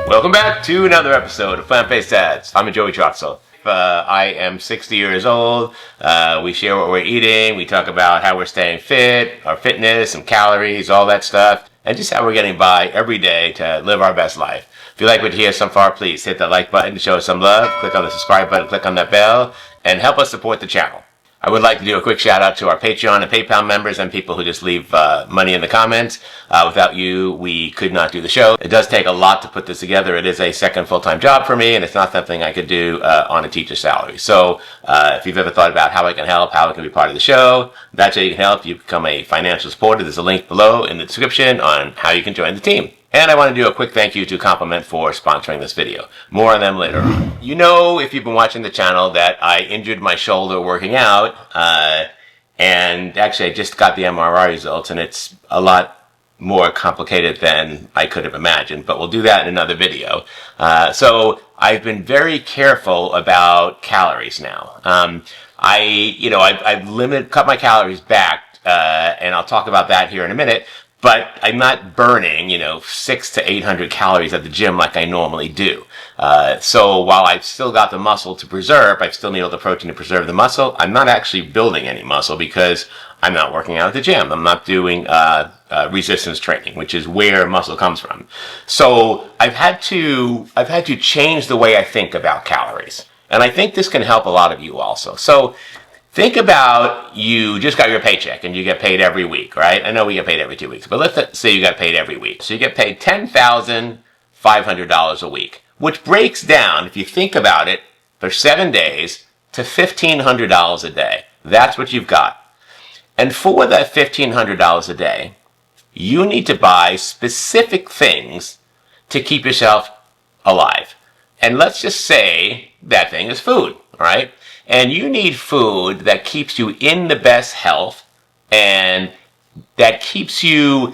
Welcome back to another episode of Plant-Based Dads. I'm Joey Troxel. I am 60 years old. We share what we're eating. We talk about how we're staying fit, our fitness and calories, all that stuff, and just how we're getting by every day to live our best life. If you like what you hear so far, please hit that like button to show us some love. Click on the subscribe button, click on that bell, and help us support the channel. I would like to do a quick shout out to our Patreon and PayPal members and people who just leave money in the comments. Without you, we could not do the show. It does take a lot to put this together. It is a second full-time job for me, and it's not something I could do on a teacher's salary. So if you've ever thought about how I can help, how I can be part of the show, that's how you can help. You become a financial supporter. There's a link below in the description on how you can join the team. And I want to do a quick thank you to Compliment for sponsoring this video. More on them later. You know, if you've been watching the channel, that I injured my shoulder working out, and actually I just got the MRI results, and it's a lot more complicated than I could have imagined, but we'll do that in another video. So I've been very careful about calories now. I've cut my calories back, and I'll talk about that here in a minute. But I'm not burning, 600 to 800 calories at the gym like I normally do. So while I've still got the muscle to preserve, I still need all the protein to preserve the muscle. I'm not actually building any muscle because I'm not working out at the gym. I'm not doing resistance training, which is where muscle comes from. So I've had to change the way I think about calories. And I think this can help a lot of you also. So think about you just got your paycheck and you get paid every week, right? I know we get paid every 2 weeks, but let's say you got paid every week. So you get paid $10,500 a week, which breaks down, if you think about it, for 7 days to $1,500 a day. That's what you've got. And for that $1,500 a day, you need to buy specific things to keep yourself alive. And let's just say that thing is food, right? And you need food that keeps you in the best health and that keeps you,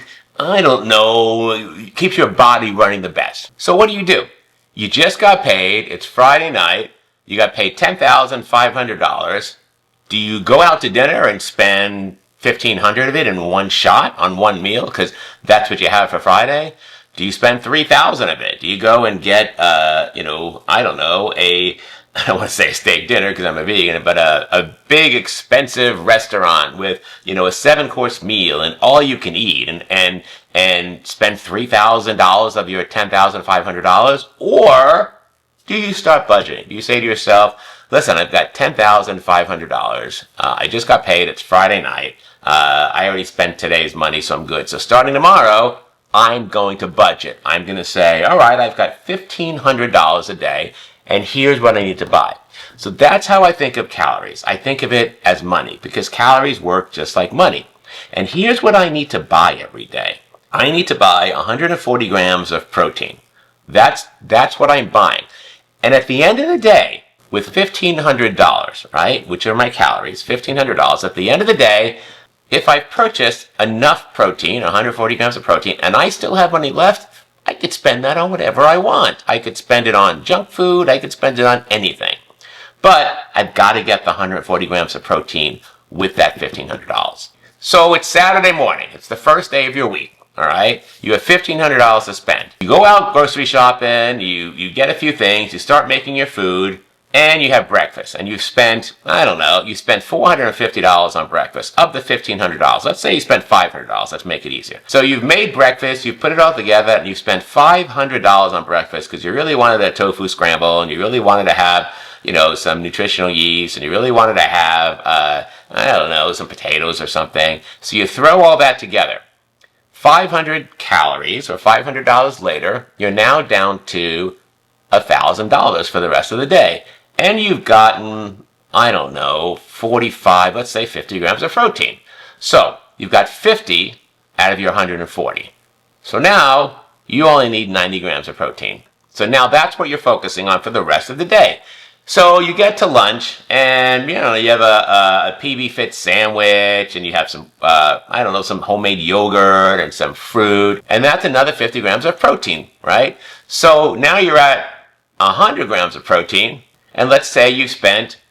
keeps your body running the best. So what do? You just got paid. It's Friday night. You got paid $10,500. Do you go out to dinner and spend $1,500 of it in one shot on one meal because that's what you have for Friday? Do you spend $3,000 of it? Do you go and get, I don't want to say a steak dinner because I'm a vegan, but a big expensive restaurant with, a 7-course meal and all you can eat and spend $3,000 of your $10,500? Or do you start budgeting? Do you say to yourself, listen, I've got $10,500. I just got paid. It's Friday night. I already spent today's money, so I'm good. So starting tomorrow, I'm going to budget. I'm going to say, all right, I've got $1,500 a day. And here's what I need to buy. So that's how I think of calories. I think of it as money because calories work just like money. And here's what I need to buy every day. I need to buy 140 grams of protein. That's what I'm buying. And at the end of the day, with $1,500, right, which are my calories, $1,500, at the end of the day, if I've purchased enough protein, 140 grams of protein, and I still have money left, I could spend that on whatever I want. I could spend it on junk food. I could spend it on anything. But I've got to get the 140 grams of protein with that $1,500. So it's Saturday morning. It's the first day of your week. All right? You have $1,500 to spend. You go out grocery shopping. You get a few things. You start making your food. And you have breakfast, and you've spent, you spent $450 on breakfast of the $1,500. Let's say you spent $500. Let's make it easier. So you've made breakfast, you've put it all together, and you spent $500 on breakfast because you really wanted a tofu scramble, and you really wanted to have, some nutritional yeast, and you really wanted to have, some potatoes or something. So you throw all that together. 500 calories, or $500 later, you're now down to $1,000 for the rest of the day. And you've gotten, 45, let's say 50 grams of protein. So you've got 50 out of your 140. So now you only need 90 grams of protein. So now that's what you're focusing on for the rest of the day. So you get to lunch and, you have a PB Fit sandwich and you have some, some homemade yogurt and some fruit. And that's another 50 grams of protein, right? So now you're at 100 grams of protein. And let's say you spent,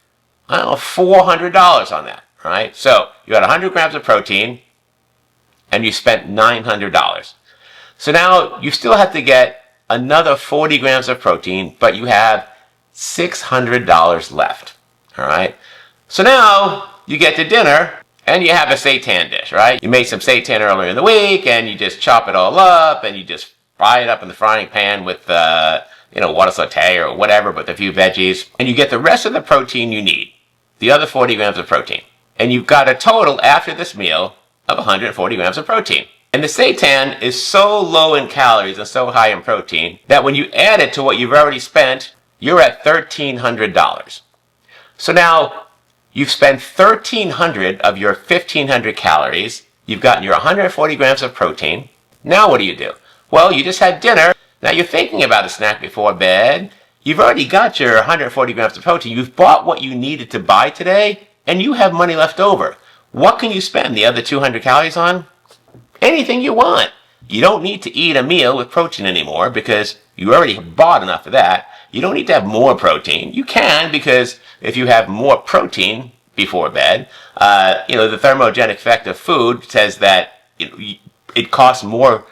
$400 on that, right? So you had 100 grams of protein and you spent $900. So now you still have to get another 40 grams of protein, but you have $600 left. All right. So now you get to dinner and you have a seitan dish, right? You made some seitan earlier in the week and you just chop it all up and you just fry it up in the frying pan with, water saute or whatever, with a few veggies. And you get the rest of the protein you need, the other 40 grams of protein. And you've got a total after this meal of 140 grams of protein. And the seitan is so low in calories and so high in protein that when you add it to what you've already spent, you're at $1,300. So now you've spent 1,300 of your 1,500 calories. You've gotten your 140 grams of protein. Now what do? Well, you just had dinner. Now you're thinking about a snack before bed. You've already got your 140 grams of protein. You've bought what you needed to buy today, and you have money left over. What can you spend the other 200 calories on? Anything you want. You don't need to eat a meal with protein anymore because you already bought enough of that. You don't need to have more protein. You can, because if you have more protein before bed, the thermogenic effect of food says that it costs more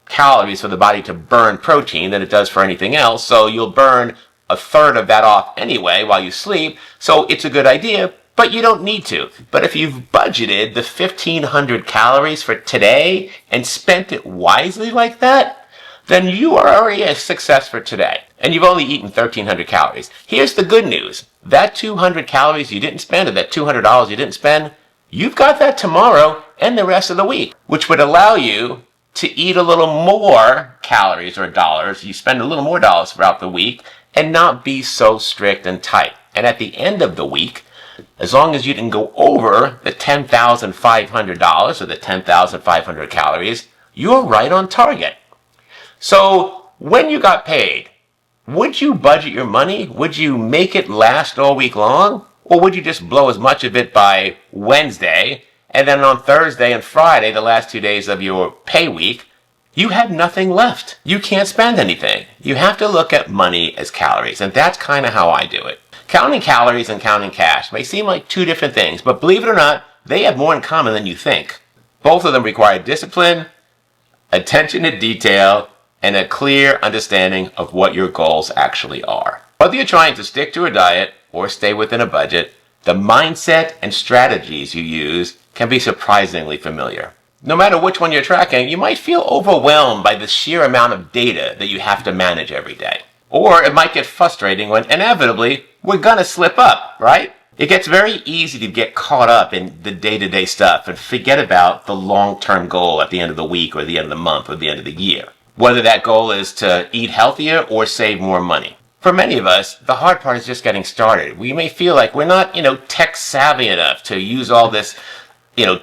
calories for the body to burn protein than it does for anything else. So you'll burn a third of that off anyway while you sleep. So it's a good idea, but you don't need to. But if you've budgeted the 1,500 calories for today and spent it wisely like that, then you are already a success for today. And you've only eaten 1,300 calories. Here's the good news. That 200 calories you didn't spend, or that $200 you didn't spend, you've got that tomorrow and the rest of the week, which would allow you to eat a little more calories or dollars. You spend a little more dollars throughout the week and not be so strict and tight. And at the end of the week, as long as you didn't go over the $10,500 or the 10,500 calories, you're right on target. So when you got paid, would you budget your money? Would you make it last all week long? Or would you just blow as much of it by Wednesday, and then on Thursday and Friday, the last 2 days of your pay week, you have nothing left? You can't spend anything. You have to look at money as calories, and that's kind of how I do it. Counting calories and counting cash may seem like two different things, but believe it or not, they have more in common than you think. Both of them require discipline, attention to detail, and a clear understanding of what your goals actually are. Whether you're trying to stick to a diet or stay within a budget, the mindset and strategies you use can be surprisingly familiar. No matter which one you're tracking, you might feel overwhelmed by the sheer amount of data that you have to manage every day. Or it might get frustrating when inevitably we're gonna slip up, right? It gets very easy to get caught up in the day-to-day stuff and forget about the long-term goal at the end of the week or the end of the month or the end of the year. Whether that goal is to eat healthier or save more money. For many of us, the hard part is just getting started. We may feel like we're not, tech savvy enough to use all this,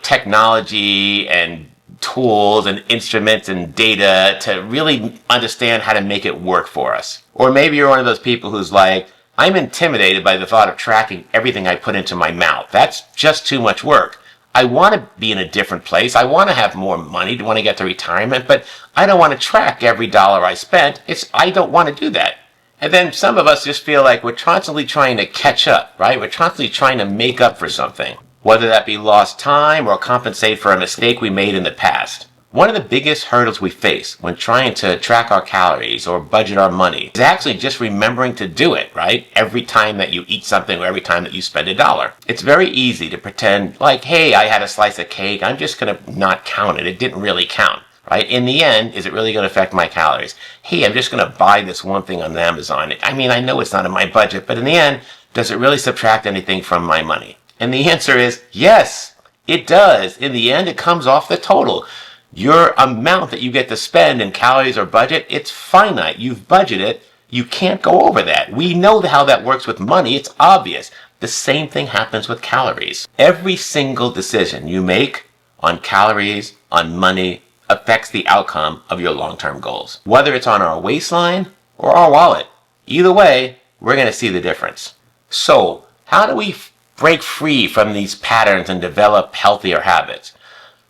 technology and tools and instruments and data to really understand how to make it work for us. Or maybe you're one of those people who's like, I'm intimidated by the thought of tracking everything I put into my mouth. That's just too much work. I want to be in a different place. I want to have more money to want to get to retirement, but I don't want to track every dollar I spent. I don't want to do that. And then some of us just feel like we're constantly trying to catch up, right? We're constantly trying to make up for something, whether that be lost time or compensate for a mistake we made in the past. One of the biggest hurdles we face when trying to track our calories or budget our money is actually just remembering to do it, right? Every time that you eat something or every time that you spend a dollar. It's very easy to pretend like, hey, I had a slice of cake. I'm just going to not count it. It didn't really count, right? In the end, is it really going to affect my calories? Hey, I'm just going to buy this one thing on Amazon. I mean, I know it's not in my budget, but in the end, does it really subtract anything from my money? And the answer is yes, it does. In the end, it comes off the total. Your amount that you get to spend in calories or budget, it's finite. You've budgeted. You can't go over that. We know how that works with money. It's obvious. The same thing happens with calories. Every single decision you make on calories, on money, affects the outcome of your long-term goals. Whether it's on our waistline or our wallet. Either way, we're going to see the difference. So, how do we break free from these patterns and develop healthier habits?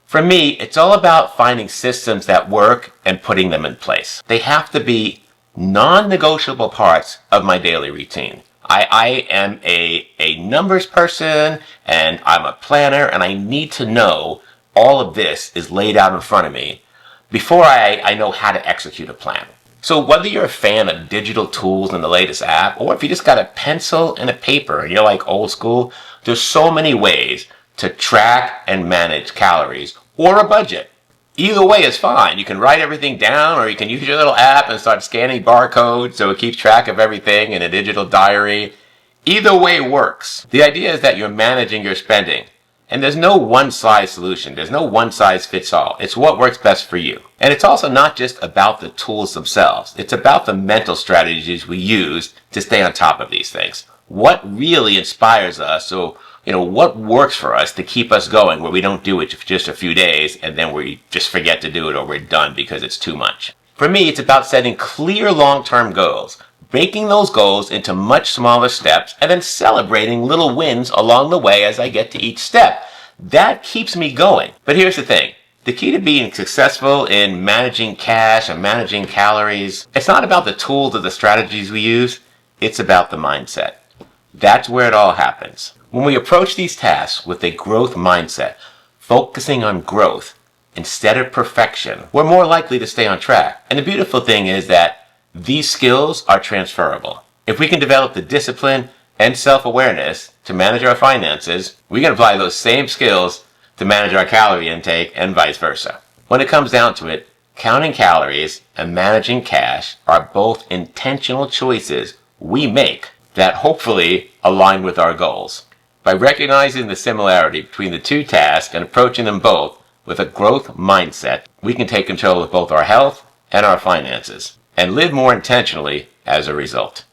For me, it's all about finding systems that work and putting them in place. They have to be non-negotiable parts of my daily routine. I am a numbers person and I'm a planner, and I need to know all of this is laid out in front of me before I know how to execute a plan. So whether you're a fan of digital tools and the latest app, or if you just got a pencil and a paper and you're like old school, there's so many ways to track and manage calories or a budget. Either way is fine. You can write everything down, or you can use your little app and start scanning barcodes so it keeps track of everything in a digital diary. Either way works. The idea is that you're managing your spending. And there's no one-size solution. There's no one-size-fits-all. It's what works best for you. And it's also not just about the tools themselves. It's about the mental strategies we use to stay on top of these things. What really inspires us? So, what works for us to keep us going where we don't do it for just a few days and then we just forget to do it or we're done because it's too much. For me, it's about setting clear long-term goals, breaking those goals into much smaller steps, and then celebrating little wins along the way as I get to each step. That keeps me going. But here's the thing. The key to being successful in managing cash and managing calories, it's not about the tools or the strategies we use. It's about the mindset. That's where it all happens. When we approach these tasks with a growth mindset, focusing on growth instead of perfection, we're more likely to stay on track. And the beautiful thing is that these skills are transferable. If we can develop the discipline and self-awareness to manage our finances, we can apply those same skills to manage our calorie intake and vice versa. When it comes down to it, counting calories and managing cash are both intentional choices we make that hopefully align with our goals. By recognizing the similarity between the two tasks and approaching them both with a growth mindset, we can take control of both our health and our finances and live more intentionally as a result.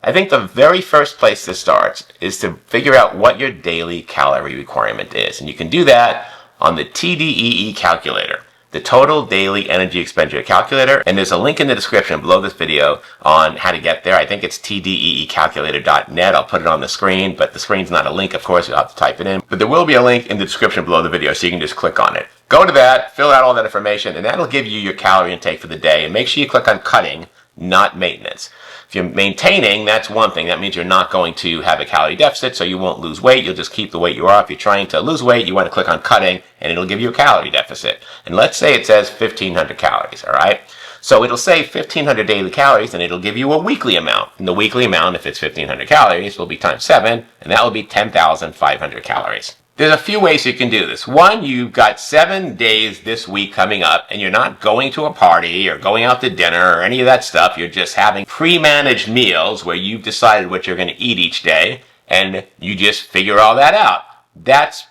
I think the very first place to start is to figure out what your daily calorie requirement is. And you can do that on the TDEE calculator, the Total Daily Energy Expenditure Calculator. And there's a link in the description below this video on how to get there. I think it's tdeecalculator.net. I'll put it on the screen, but the screen's not a link, of course. You'll have to type it in. But there will be a link in the description below the video, so you can just click on it. Go to that, fill out all that information, and that'll give you your calorie intake for the day. And make sure you click on cutting, not maintenance. If you're maintaining, that's one thing. That means you're not going to have a calorie deficit, so you won't lose weight. You'll just keep the weight you are. If you're trying to lose weight, you want to click on cutting, and it'll give you a calorie deficit. And let's say it says 1,500 calories, all right? So it'll say 1,500 daily calories, and it'll give you a weekly amount. And the weekly amount, if it's 1,500 calories, will be times 7, and that will be 10,500 calories. There's a few ways you can do this. One, you've got 7 days this week coming up, and you're not going to a party or going out to dinner or any of that stuff. You're just having pre-managed meals where you've decided what you're going to eat each day, and you just figure all that out. That's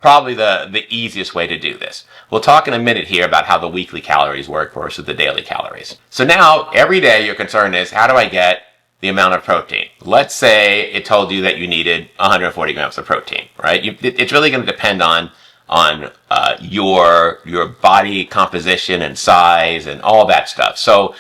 probably the easiest way to do this. We'll talk in a minute here about how the weekly calories work versus the daily calories. So now, every day your concern is, how do I get the amount of protein? Let's say it told you that you needed 140 grams of protein, right? It's really going to depend on your body composition and size and all that stuff. So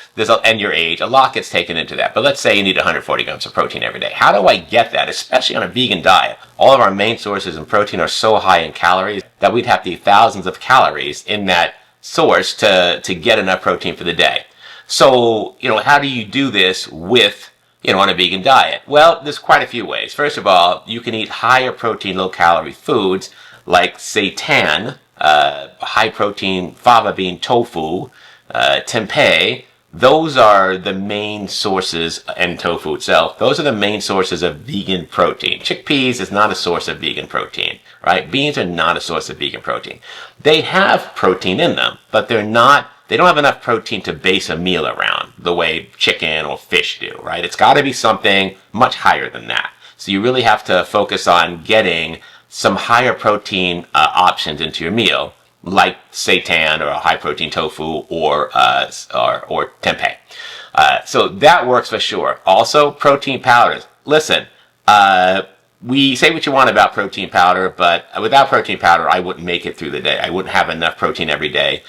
and your age. A lot gets taken into that. But let's say you need 140 grams of protein every day. How do I get that, especially on a vegan diet? All of our main sources in protein are so high in calories that we'd have to eat thousands of calories in that source to get enough protein for the day. So, how do you do this with on a vegan diet? Well, there's quite a few ways. First of all, you can eat higher protein, low calorie foods like seitan, high protein fava bean tofu, tempeh. Those are the main sources, and tofu itself, those are the main sources of vegan protein. Chickpeas is not a source of vegan protein, right? Beans are not a source of vegan protein. They have protein in them, but they don't have enough protein to base a meal around the way chicken or fish do, right? It's got to be something much higher than that. So you really have to focus on getting some higher protein options into your meal, like seitan or a high protein tofu or tempeh. So that works for sure. Also, protein powders. Listen, we say what you want about protein powder, but without protein powder, I wouldn't make it through the day. I wouldn't have enough protein every day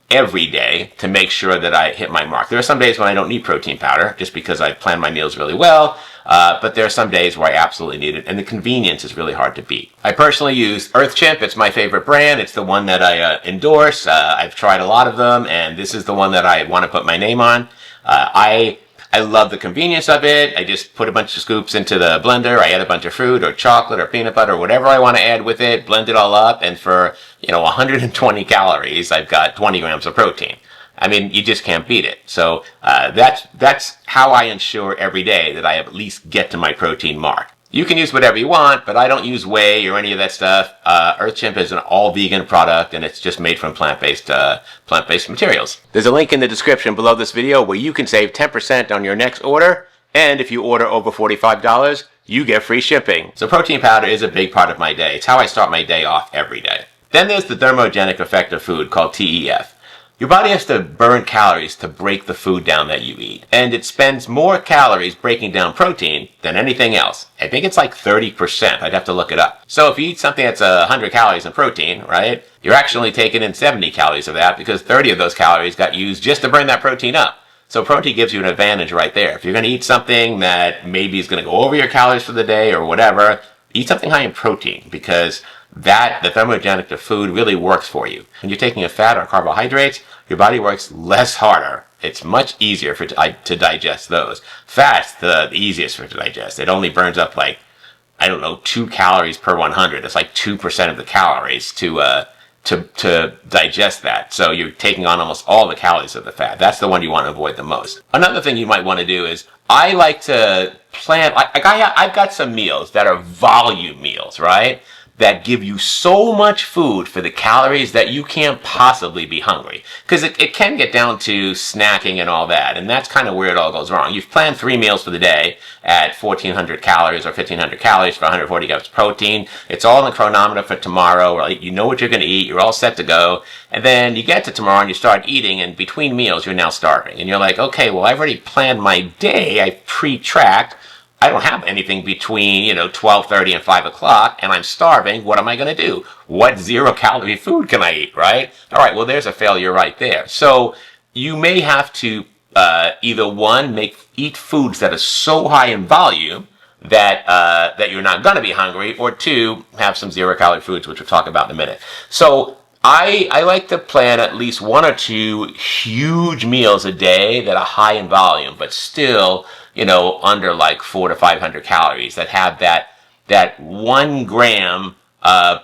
to make sure that I hit my mark. There are some days when I don't need protein powder just because I plan my meals really well, but there are some days where I absolutely need it, and the convenience is really hard to beat. I personally use Earth Chimp. It's my favorite brand. It's the one that I endorse. I've tried a lot of them, and this is the one that I want to put my name on. I I love the convenience of it. I just put a bunch of scoops into the blender. I add a bunch of fruit or chocolate or peanut butter or whatever I want to add with it, blend it all up, and for, 120 calories, I've got 20 grams of protein. I mean, you just can't beat it. So that's how I ensure every day that I at least get to my protein mark. You can use whatever you want, but I don't use whey or any of that stuff. Earth Chimp is an all-vegan product, and it's just made from plant-based materials. There's a link in the description below this video where you can save 10% on your next order, and if you order over $45, you get free shipping. So protein powder is a big part of my day. It's how I start my day off every day. Then there's the thermogenic effect of food, called TEF. Your body has to burn calories to break the food down that you eat. And it spends more calories breaking down protein than anything else. I think it's like 30%. I'd have to look it up. So if you eat something that's 100 calories in protein, right, you're actually taking in 70 calories of that because 30 of those calories got used just to burn that protein up. So protein gives you an advantage right there. If you're going to eat something that maybe is going to go over your calories for the day or whatever, eat something high in protein because the thermogenic of food really works for you. When you're taking a fat or carbohydrates, your body works less harder. It's much easier to digest those. Fat's the easiest for it to digest. It only burns up 2 calories per 100. It's like 2% of the calories to digest that. So you're taking on almost all the calories of the fat. That's the one you want to avoid the most. Another thing you might want to do is I like to plan. I've got some meals that are volume meals, right? That give you so much food for the calories that you can't possibly be hungry. Because it can get down to snacking and all that, and that's kind of where it all goes wrong. You've planned 3 meals for the day at 1,400 calories or 1,500 calories for 140 grams of protein. It's all in the chronometer for tomorrow, right? You know what you're going to eat, you're all set to go, and then you get to tomorrow and you start eating, and between meals you're now starving. And you're like, okay, well I've already planned my day, I've pre-tracked, I don't have anything between, 12:30 and 5 o'clock, and I'm starving. What am I going to do? What 0-calorie food can I eat, right? All right, well, there's a failure right there. So you may have to either one, eat foods that are so high in volume that you're not going to be hungry, or two, have some 0-calorie foods, which we'll talk about in a minute. So I like to plan at least 1 or 2 huge meals a day that are high in volume, but still, under like 400 to 500 calories, that have that 1 gram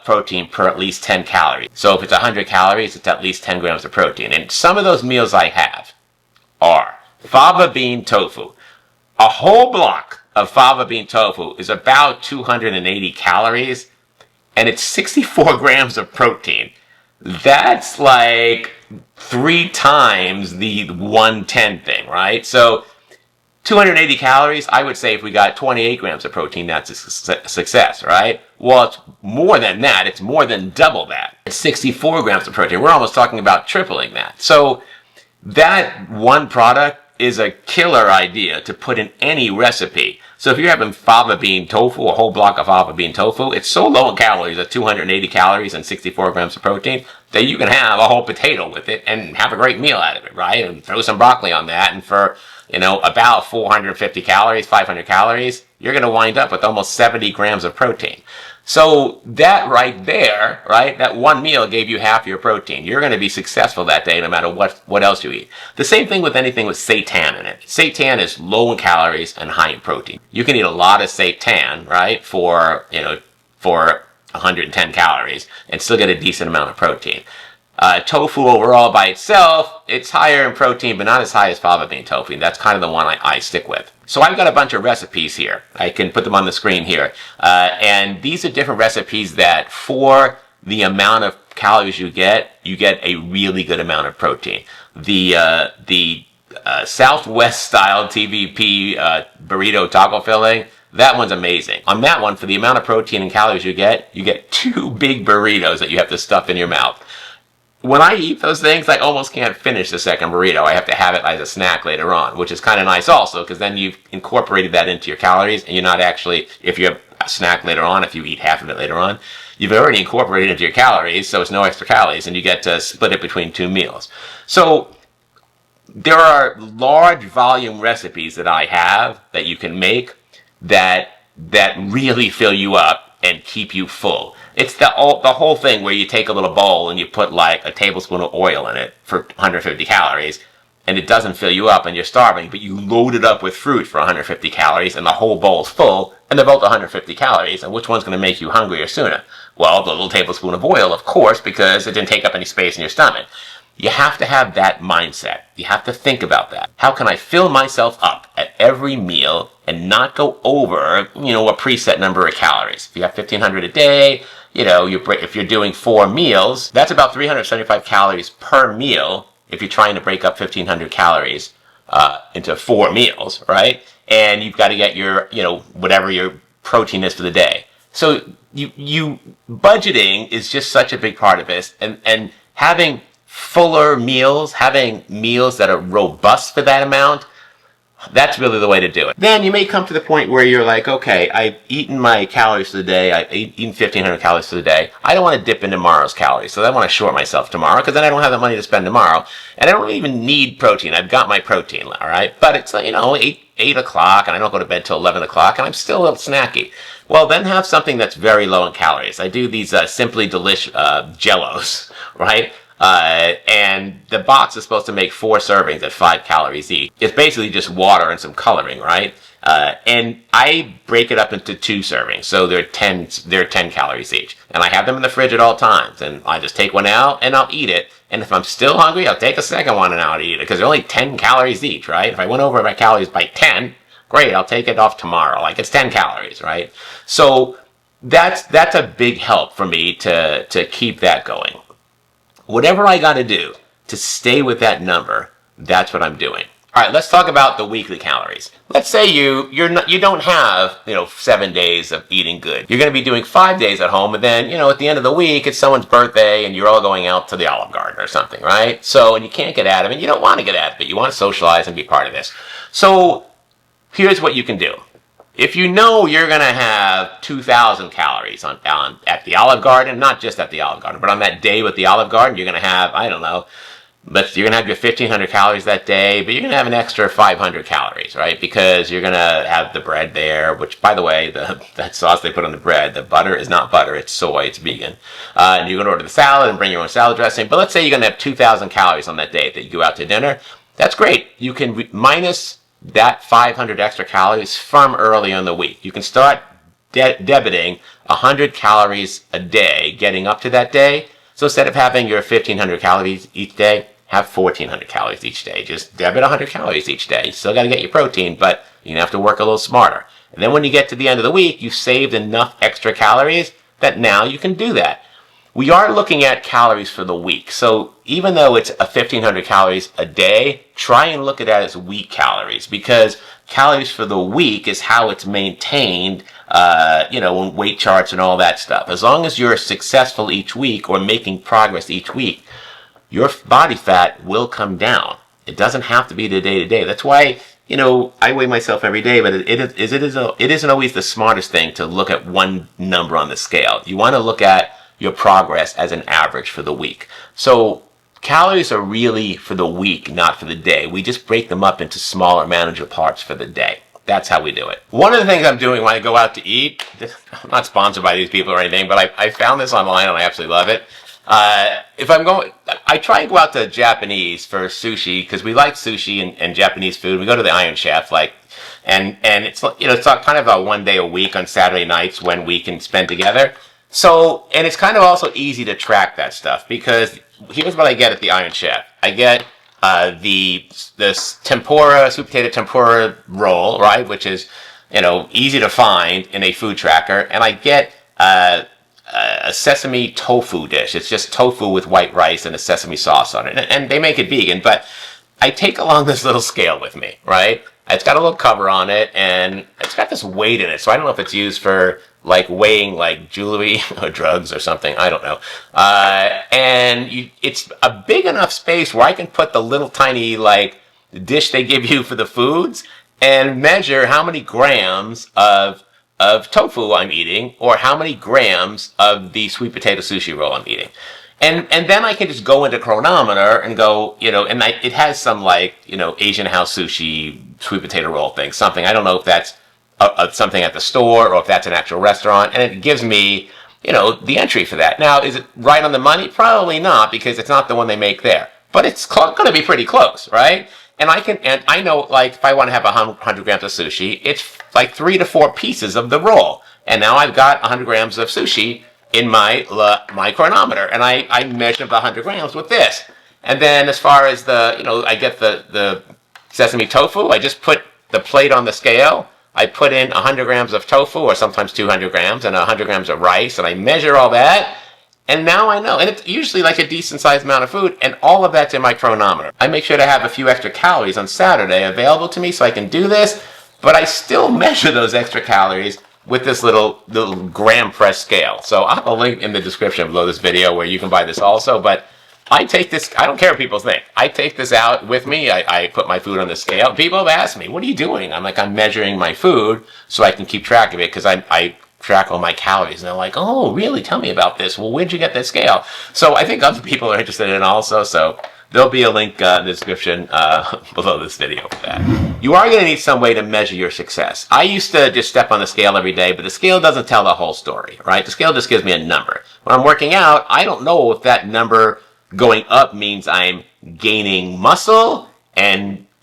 protein per at least 10 calories. So if it's 100 calories, it's at least 10 grams of protein. And some of those meals I have are fava bean tofu. A whole block of fava bean tofu is about 280 calories, and it's 64 grams of protein. That's like 3 times the 110 thing, right? So 280 calories, I would say if we got 28 grams of protein, that's a success, right? Well, it's more than that. It's more than double that. It's 64 grams of protein. We're almost talking about tripling that. So that one product is a killer idea to put in any recipe. So if you're having fava bean tofu, a whole block of fava bean tofu, it's so low in calories at 280 calories and 64 grams of protein that you can have a whole potato with it and have a great meal out of it, right? And throw some broccoli on that, and for about 450 calories, 500 calories, you're going to wind up with almost 70 grams of protein. So that right there, right, that one meal gave you half your protein. You're going to be successful that day no matter what else you eat. The same thing with anything with seitan in it. Seitan is low in calories and high in protein. You can eat a lot of seitan, right, for 110 calories and still get a decent amount of protein. Tofu overall by itself, it's higher in protein, but not as high as fava bean tofu. That's kind of the one I stick with. So I've got a bunch of recipes here. I can put them on the screen here. And these are different recipes that for the amount of calories you get a really good amount of protein. The Southwest style TVP burrito taco filling, that one's amazing. On that one, for the amount of protein and calories you get 2 big burritos that you have to stuff in your mouth. When I eat those things, I almost can't finish the second burrito. I have to have it as a snack later on, which is kind of nice also, because then you've incorporated that into your calories, and you're not actually, if you have a snack later on, if you eat half of it later on, you've already incorporated it into your calories, so it's no extra calories, and you get to split it between 2 meals. So there are large volume recipes that I have that you can make that really fill you up and keep you full. It's the whole thing where you take a little bowl and you put like a tablespoon of oil in it for 150 calories, and it doesn't fill you up and you're starving, but you load it up with fruit for 150 calories and the whole bowl's full and they're both 150 calories, and which one's going to make you hungrier sooner? Well, the little tablespoon of oil, of course, because it didn't take up any space in your stomach. You have to have that mindset. You have to think about that. How can I fill myself up at every meal and not go over, a preset number of calories? If you have 1,500 a day, if you're doing 4 meals, that's about 375 calories per meal if you're trying to break up 1,500 calories into 4 meals, right? And you've got to get your, whatever your protein is for the day. So you budgeting is just such a big part of this, and having fuller meals, having meals that are robust for that amount, that's really the way to do it. Then you may come to the point where you're like, okay, I've eaten my calories for the day. I've eaten 1,500 calories for the day. I don't want to dip into tomorrow's calories, so I want to short myself tomorrow because then I don't have the money to spend tomorrow. And I don't even need protein. I've got my protein, all right? But it's, 8 o'clock, and I don't go to bed till 11 o'clock, and I'm still a little snacky. Well, then have something that's very low in calories. I do these Simply Delish Jellos, right? And the box is supposed to make 4 servings at 5 calories each. It's basically just water and some coloring, right? And I break it up into 2 servings, so they're 10 calories each. And I have them in the fridge at all times, and I just take one out and I'll eat it. And if I'm still hungry, I'll take a second one and I'll eat it, because they're only 10 calories each, right? If I went over my calories by 10, great, I'll take it off tomorrow. Like, it's 10 calories, right? So that's a big help for me to keep that going. Whatever I got to do to stay with that number, that's what I'm doing. All right, let's talk about the weekly calories. Let's say you don't have 7 days of eating good. You're going to be doing 5 days at home, and then at the end of the week it's someone's birthday and you're all going out to the Olive Garden or something, right? So, and you can't get out of it. You don't want to get out of it. You want to socialize and be part of this. So here's what you can do. If you know you're going to have 2,000 calories at the Olive Garden, not just at the Olive Garden, but on that day with the Olive Garden, you're going to have, but you're going to have your 1,500 calories that day, but you're going to have an extra 500 calories, right? Because you're going to have the bread there, which, by the way, that sauce they put on the bread, the butter is not butter, it's soy, it's vegan. And you're going to order the salad and bring your own salad dressing. But let's say you're going to have 2,000 calories on that day that you go out to dinner. That's great. You can minus that 500 extra calories from early in the week. You can start debiting 100 calories a day getting up to that day. So instead of having your 1,500 calories each day, have 1,400 calories each day. Just debit 100 calories each day. You still got to get your protein, but you're going to have to work a little smarter. And then when you get to the end of the week, you've saved enough extra calories that now you can do that. We are looking at calories for the week. So even though it's 1,500 calories a day, try and look at that as week calories, because calories for the week is how it's maintained, in weight charts and all that stuff. As long as you're successful each week or making progress each week, your body fat will come down. It doesn't have to be the day-to-day. That's why, I weigh myself every day, but it isn't always the smartest thing to look at one number on the scale. You want to look at your progress as an average for the week. So calories are really for the week, not for the day. We just break them up into smaller, manageable parts for the day. That's how we do it. One of the things I'm doing when I go out to eat, I'm not sponsored by these people or anything, but I found this online and I absolutely love it. If I'm going, I try and go out to Japanese for sushi because we like sushi and Japanese food. We go to the Iron Chef, and it's it's kind of a 1 day a week on Saturday nights when we can spend together. So, and it's kind of also easy to track that stuff because here's what I get at the Iron Chef. I get this tempura, sweet potato tempura roll, right, which is easy to find in a food tracker, and I get a sesame tofu dish. It's just tofu with white rice and a sesame sauce on it, and they make it vegan. But I take along this little scale with me, right? It's got a little cover on it, and it's got this weight in it. So I don't know if it's used for weighing jewelry or drugs or something. I don't know. It's a big enough space where I can put the little tiny dish they give you for the foods and measure how many grams of tofu I'm eating or how many grams of the sweet potato sushi roll I'm eating. And then I can just go into Chronometer and go, it has some Asian house sushi sweet potato roll thing, something. I don't know if that's something at the store or if that's an actual restaurant, and it gives me, the entry for that. Now, is it right on the money? Probably not, because it's not the one they make there. but it's going to be pretty close, right? And I know, like, if I want to have 100 grams of sushi, it's like 3 to 4 pieces of the roll. And now I've got 100 grams of sushi in my chronometer, and I measure the 100 grams with this. And then as far as I get the sesame tofu, I just put the plate on the scale. I put in 100 grams of tofu, or sometimes 200 grams, and 100 grams of rice, and I measure all that. And now I know. And it's usually like a decent sized amount of food, and all of that's in my chronometer. I make sure to have a few extra calories on Saturday available to me so I can do this, but I still measure those extra calories with this little gram press scale. So I'll have a link in the description below this video where you can buy this also, but I take this, I don't care what people think. I take this out with me. I put my food on the scale. People have asked me, what are you doing? I'm like, I'm measuring my food so I can keep track of it, because I track all my calories. And they're like, oh, really? Tell me about this. Well, where'd you get that scale? So I think other people are interested in it also. So there'll be a link in the description below this video for that. You are going to need some way to measure your success. I used to just step on the scale every day, but the scale doesn't tell the whole story, right? The scale just gives me a number. When I'm working out, I don't know if that number going up means I'm gaining muscle,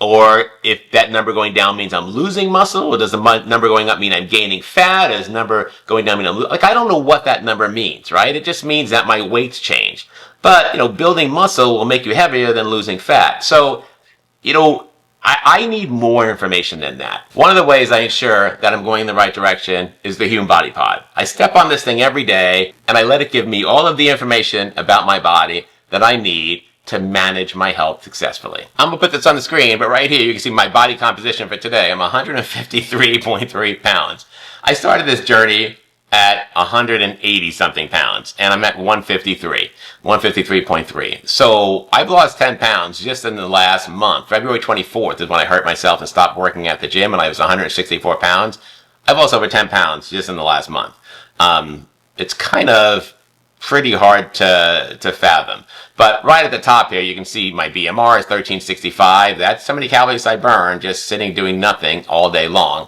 or if that number going down means I'm losing muscle, or does the number going up mean I'm gaining fat, or does the number going down mean I'm like, I don't know what that number means, right? It just means that my weight's changed. But, building muscle will make you heavier than losing fat. So, I need more information than that. One of the ways I ensure that I'm going in the right direction is the Human Body Pod. I step on this thing every day, and I let it give me all of the information about my body that I need to manage my health successfully. I'm going to put this on the screen, but right here you can see my body composition for today. I'm 153.3 pounds. I started this journey at 180 something pounds, and I'm at 153.3. So I've lost 10 pounds just in the last month. February 24th is when I hurt myself and stopped working at the gym, and I was 164 pounds. I've lost over 10 pounds just in the last month. It's kind of pretty hard to fathom. But right at the top here, you can see my BMR is 1365. That's how many calories I burn just sitting doing nothing all day long,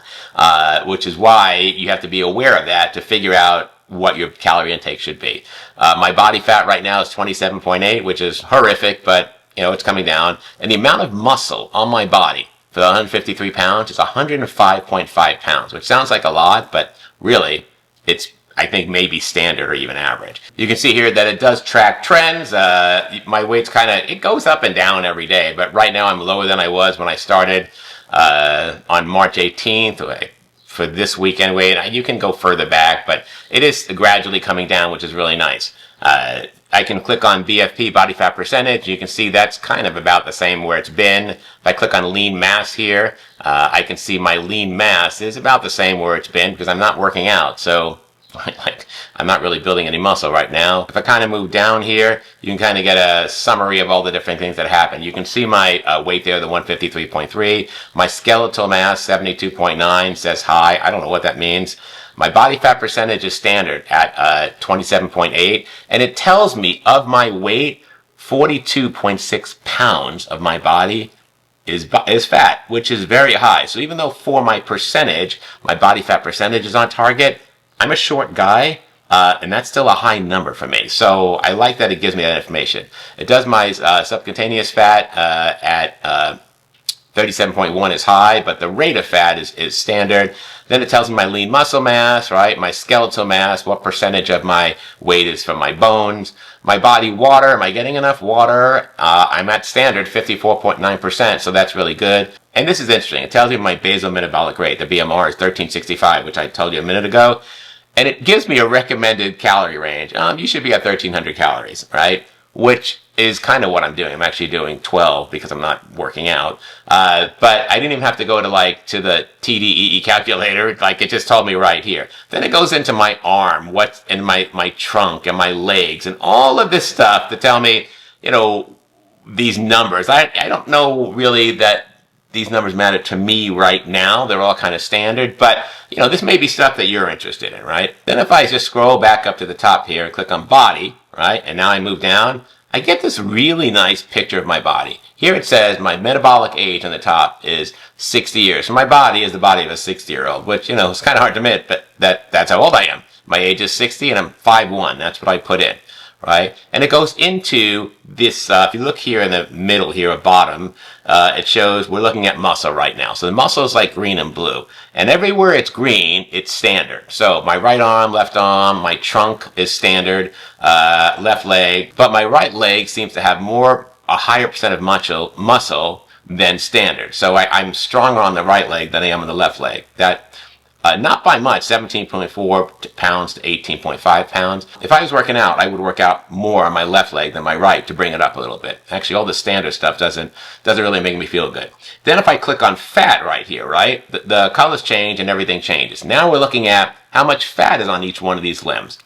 which is why you have to be aware of that to figure out what your calorie intake should be. My body fat right now is 27.8, which is horrific, but it's coming down. And the amount of muscle on my body for the 153 pounds is 105.5 pounds, which sounds like a lot, but really it's, I think, maybe standard or even average. You can see here that it does track trends. My weight's it goes up and down every day, but right now I'm lower than I was when I started on March 18th for this weekend weight. You can go further back, but it is gradually coming down, which is really nice. I can click on BFP, body fat percentage. You can see that's kind of about the same where it's been. If I click on lean mass here, I can see my lean mass is about the same where it's been because I'm not working out. So I'm not really building any muscle right now. If I kind of move down here, you can kind of get a summary of all the different things that happen. You can see my weight there, the 153.3. My skeletal mass, 72.9, says high. I don't know what that means. My body fat percentage is standard at 27.8, and it tells me of my weight, 42.6 pounds of my body is fat, which is very high. So even though for my percentage, my body fat percentage is on target, I'm a short guy, and that's still a high number for me. So I like that it gives me that information. It does my subcutaneous fat at 37.1 is high, but the rate of fat is standard. Then it tells me my lean muscle mass, right? My skeletal mass, what percentage of my weight is from my bones. My body water, am I getting enough water? I'm at standard, 54.9%, so that's really good. And this is interesting. It tells me my basal metabolic rate. The BMR is 1365, which I told you a minute ago. And it gives me a recommended calorie range. You should be at 1300 calories, right? Which is kind of what I'm doing. I'm actually doing 12 because I'm not working out. But I didn't even have to go to the TDEE calculator. It just told me right here. Then it goes into my arm, what's in my trunk and my legs and all of this stuff to tell me, these numbers. I don't know really that these numbers matter to me right now. They're all kind of standard, but this may be stuff that you're interested in, right? Then if I just scroll back up to the top here and click on body, right? And now I move down, I get this really nice picture of my body. Here it says my metabolic age on the top is 60 years. So my body is the body of a 60-year-old, which, it's kind of hard to admit, but that's how old I am. My age is 60 and I'm 5'1". That's what I put in. right? And it goes into this, if you look here in the middle here at bottom, it shows we're looking at muscle right now. So the muscle is like green and blue. And everywhere it's green, it's standard. So my right arm, left arm, my trunk is standard, left leg. But my right leg seems to have a higher percent of muscle than standard. So I'm stronger on the right leg than I am on the left leg. That not by much, 17.4 pounds to 18.5 pounds. If I was working out, I would work out more on my left leg than my right to bring it up a little bit. Actually, all the standard stuff doesn't really make me feel good. Then if I click on fat right here, right, the colors change and everything changes. Now we're looking at how much fat is on each one of these limbs.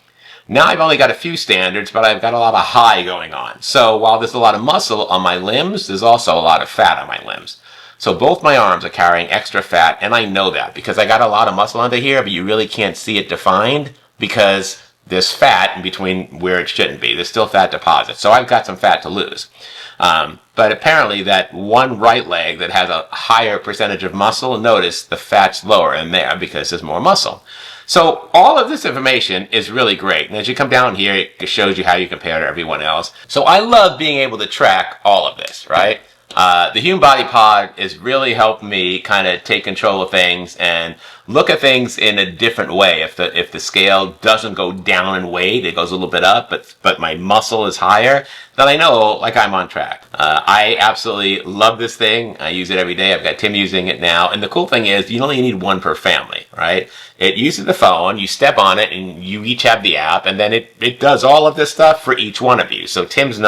Now I've only got a few standards, but I've got a lot of high going on. So while there's a lot of muscle on my limbs, there's also a lot of fat on my limbs. So both my arms are carrying extra fat, and I know that because I got a lot of muscle under here, but you really can't see it defined because there's fat in between where it shouldn't be. There's still fat deposits. So I've got some fat to lose. But apparently that one right leg that has a higher percentage of muscle, notice the fat's lower in there because there's more muscle. So all of this information is really great. And as you come down here, it shows you how you compare to everyone else. So I love being able to track all of this, right? The Human Body Pod is really helping me kind of take control of things and look at things in a different way. If the scale doesn't go down in weight, it goes a little bit up, but my muscle is higher, then I know like I'm on track. I absolutely love this thing. I use it every day. I've got Tim using it now. And the cool thing is you only need one per family, right? It uses the phone, you step on it, and you each have the app, and then it does all of this stuff for each one of you. So Tim's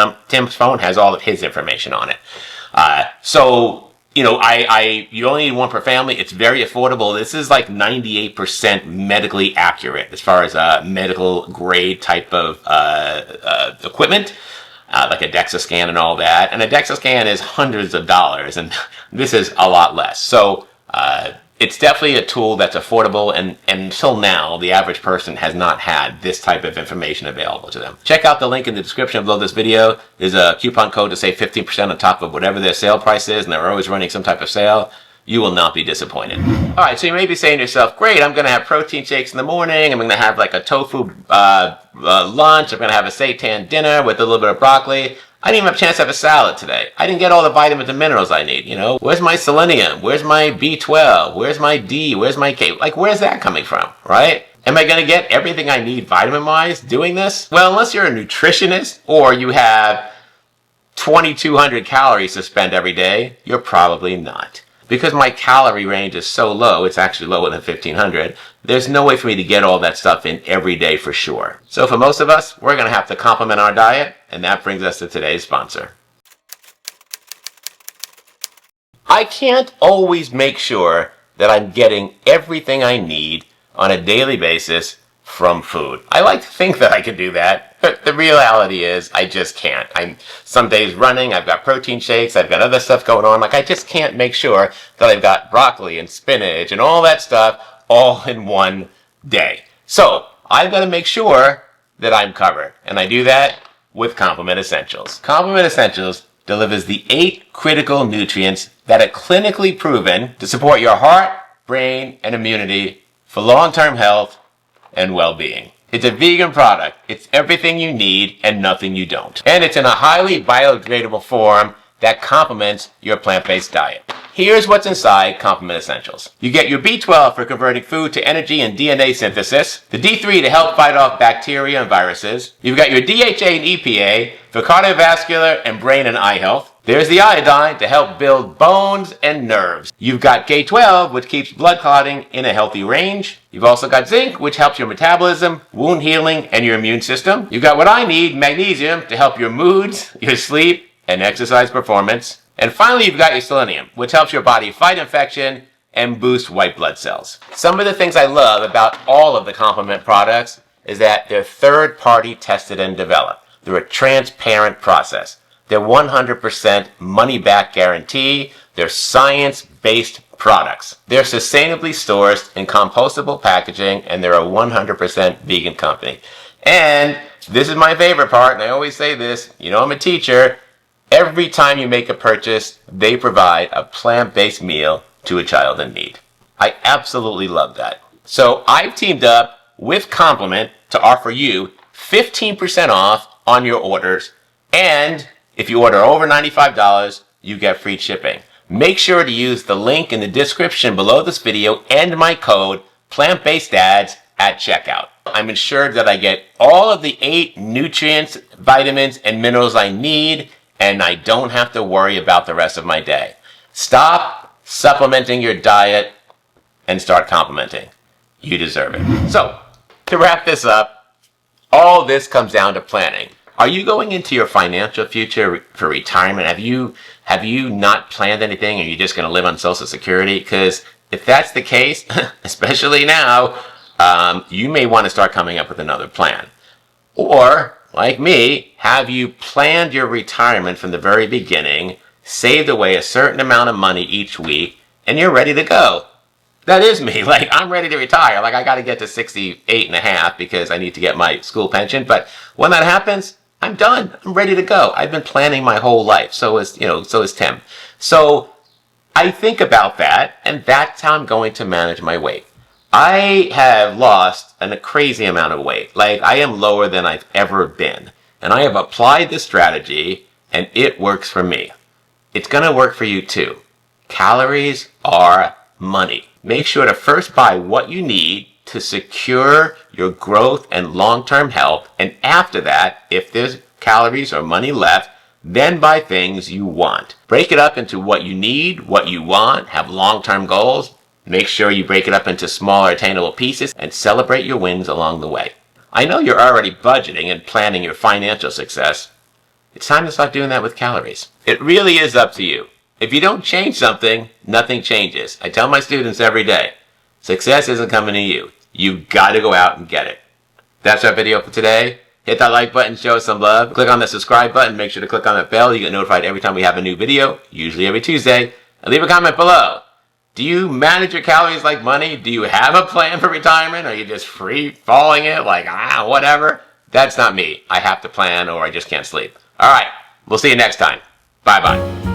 phone has all of his information on it. So, you know, you only need one per family. It's very affordable. This is like 98% medically accurate as far as medical grade type of equipment, like a DEXA scan and all that. And a DEXA scan is hundreds of dollars, and this is a lot less. So, it's definitely a tool that's affordable, and until now, the average person has not had this type of information available to them. Check out the link in the description below this video. There's a coupon code to save 15% on top of whatever their sale price is, and they're always running some type of sale. You will not be disappointed. All right, so you may be saying to yourself, great, I'm going to have protein shakes in the morning. I'm going to have like a tofu lunch. I'm going to have a seitan dinner with a little bit of broccoli. I didn't even have a chance to have a salad today. I didn't get all the vitamins and minerals I need, you know? Where's my selenium? Where's my B12? Where's my D? Where's my K? Like, where's that coming from, right? Am I going to get everything I need vitamin-wise doing this? Well, unless you're a nutritionist or you have 2,200 calories to spend every day, you're probably not. Because my calorie range is so low, it's actually lower than 1,500, there's no way for me to get all that stuff in every day for sure. So for most of us, we're going to have to complement our diet, and that brings us to today's sponsor. I can't always make sure that I'm getting everything I need on a daily basis from food. I like to think that I can do that, but the reality is I just can't. I'm some days running, I've got protein shakes, I've got other stuff going on. Like, I just can't make sure that I've got broccoli and spinach and all that stuff all in one day. So I've got to make sure that I'm covered, and I do that with Complement Essentials. Complement Essentials delivers the 8 critical nutrients that are clinically proven to support your heart, brain, and immunity for long-term health and well-being. It's a vegan product. It's everything you need and nothing you don't. And it's in a highly biodegradable form that complements your plant-based diet. Here's what's inside Complement Essentials. You get your B12 for converting food to energy and DNA synthesis, the D3 to help fight off bacteria and viruses. You've got your DHA and EPA for cardiovascular and brain and eye health. There's the iodine to help build bones and nerves. You've got K12, which keeps blood clotting in a healthy range. You've also got zinc, which helps your metabolism, wound healing, and your immune system. You've got what I need, magnesium, to help your moods, your sleep, and exercise performance. And finally, you've got your selenium, which helps your body fight infection and boost white blood cells. Some of the things I love about all of the Complement products is that they're third-party tested and developed through a transparent process. They're 100% money-back guarantee. They're science-based products. They're sustainably sourced in compostable packaging, and they're a 100% vegan company. And this is my favorite part, and I always say this, you know I'm a teacher. Every time you make a purchase, they provide a plant-based meal to a child in need. I absolutely love that. So I've teamed up with Complement to offer you 15% off on your orders. And if you order over $95, you get free shipping. Make sure to use the link in the description below this video and my code plant-based ads at checkout. I'm ensured that I get all of the 8 nutrients, vitamins, and minerals I need, and I don't have to worry about the rest of my day. Stop supplementing your diet and start complementing. You deserve it. So, to wrap this up, all this comes down to planning. Are you going into your financial future for retirement? Have you not planned anything? Are you just going to live on Social Security? Because if that's the case, especially now, you may want to start coming up with another plan. Or, like me, have you planned your retirement from the very beginning, saved away a certain amount of money each week, and you're ready to go? That is me. Like, I'm ready to retire. Like, I got to get to 68 and a half because I need to get my school pension. But when that happens, I'm done. I'm ready to go. I've been planning my whole life. So is Tim. So I think about that, and that's how I'm going to manage my weight. I have lost a crazy amount of weight. Like, I am lower than I've ever been. And I have applied this strategy, and it works for me. It's going to work for you too. Calories are money. Make sure to first buy what you need to secure your growth and long-term health. And after that, if there's calories or money left, then buy things you want. Break it up into what you need, what you want, have long-term goals. Make sure you break it up into smaller attainable pieces and celebrate your wins along the way. I know you're already budgeting and planning your financial success. It's time to start doing that with calories. It really is up to you. If you don't change something, nothing changes. I tell my students every day, success isn't coming to you. You've got to go out and get it. That's our video for today. Hit that like button, show us some love. Click on the subscribe button. Make sure to click on that bell. You get notified every time we have a new video, usually every Tuesday. And leave a comment below. Do you manage your calories like money? Do you have a plan for retirement? Are you just free falling it like, whatever? That's not me. I have to plan or I just can't sleep. All right. We'll see you next time. Bye-bye.